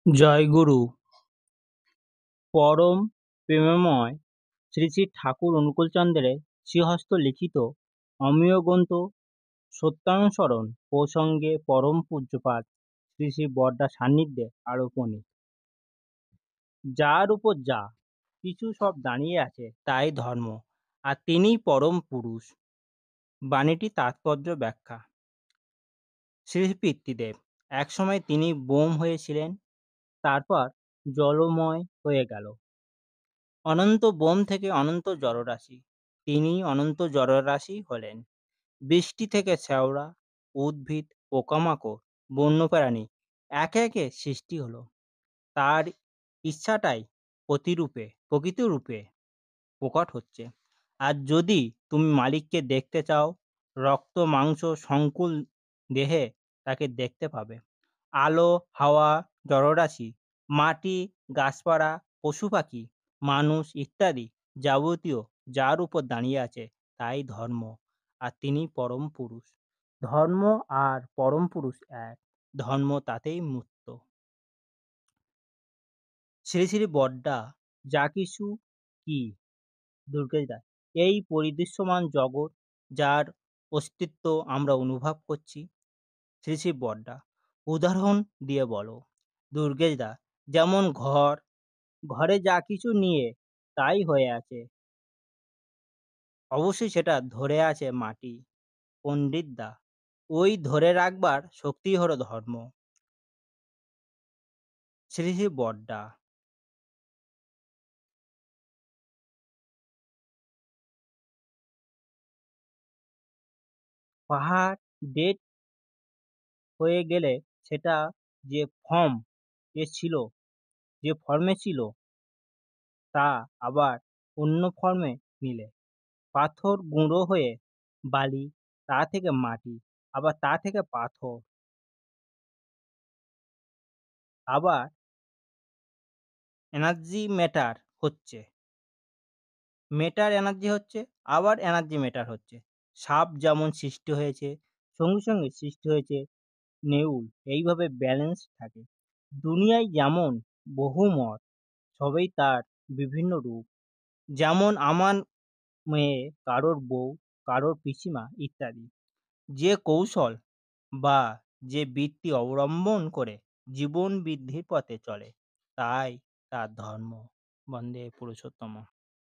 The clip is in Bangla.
জয়গুরু পরম প্রেমময় শ্রী শ্রী ঠাকুর অনুকূলচন্দ্রের শ্রীহস্ত লিখিত অমিয় গ্রন্থ সত্যানুসরণ প্রসঙ্গে পরম পূজ্যপাদ শ্রী শ্রী বরদা সান্নিধ্যে আরোপণী। যার উপর যা কিছু সব দাঁড়িয়ে আছে তাই ধর্ম, আর তিনিই পরম পুরুষ। বাণীটি তাৎপর্য ব্যাখ্যা। শ্রী পিতৃদেব একসময় তিনি বোম হয়েছিলেন, তারপর জলময় হয়ে গেল। অনন্ত বোম থেকে অনন্ত জলরাশি, তিনি অনন্ত জলরাশি হলেন। বৃষ্টি থেকে শ্যাওড়া, উদ্ভিদ, পোকামাকড়, বন্যপ্রাণী একে একে সৃষ্টি হলো। তার ইচ্ছাটাই প্রকৃত রূপে প্রকট হচ্ছে। আর যদি তুমি মালিককে দেখতে চাও, রক্ত মাংস সংকুল দেহে তাকে দেখতে পাবে। আলো, হাওয়া, জলরাশি, মাটি, গাছপালা, পশু পাখি, মানুষ ইত্যাদি যাবতীয় যার উপর দাঁড়িয়ে আছে তাই ধর্ম, আর তিনি পরম পুরুষ। ধর্ম আর পরম পুরুষ এক, ধর্ম তাতেই মুক্ত। শ্রী শ্রী বরদা যা কিছু কি দুর্গেশদাস, এই পরিদৃশ্যমান জগৎ যার অস্তিত্ব আমরা অনুভব করছি। শ্রী শ্রী বরদা উদাহরণ দিয়ে বলো। দুর্গেশদা যেমন ঘরে যা কিছু নিয়ে তাই হয়ে আছে, অবশ্যই সেটা ধরে আছে মাটি। পণ্ডিতদা ওই ধরে রাখবার শক্তি হলো ধর্ম। শ্রী শ্রী বরদা পাহাড় ডেট হয়ে গেলে সেটা যে ফর্ম এ ছিল, যে ফর্মে ছিল, তা আবার অন্য ফর্মে নিলে পাথর গুঁড়ো হয়ে বালি, তা থেকে মাটি, আবার তা থেকে পাথর, আবার এনার্জি ম্যাটার হচ্ছে, ম্যাটার এনার্জি হচ্ছে, আবার এনার্জি ম্যাটার হচ্ছে। সাপ যেমন সৃষ্টি হয়েছে, সঙ্গে সঙ্গে সৃষ্টি হয়েছে নেউল, এইভাবে ব্যালেন্স থাকে। দুনিয়ায় যেমন বহু মত, সবই তার বিভিন্ন রূপ। যেমন আমার মেয়ে, কারোর বউ, কারোর পিসিমা ইত্যাদি। যে কৌশল বা যে বৃত্তি অবলম্বন করে জীবন বৃদ্ধির পথে চলে, তাই তার ধর্ম। বন্দে পুরুষোত্তম।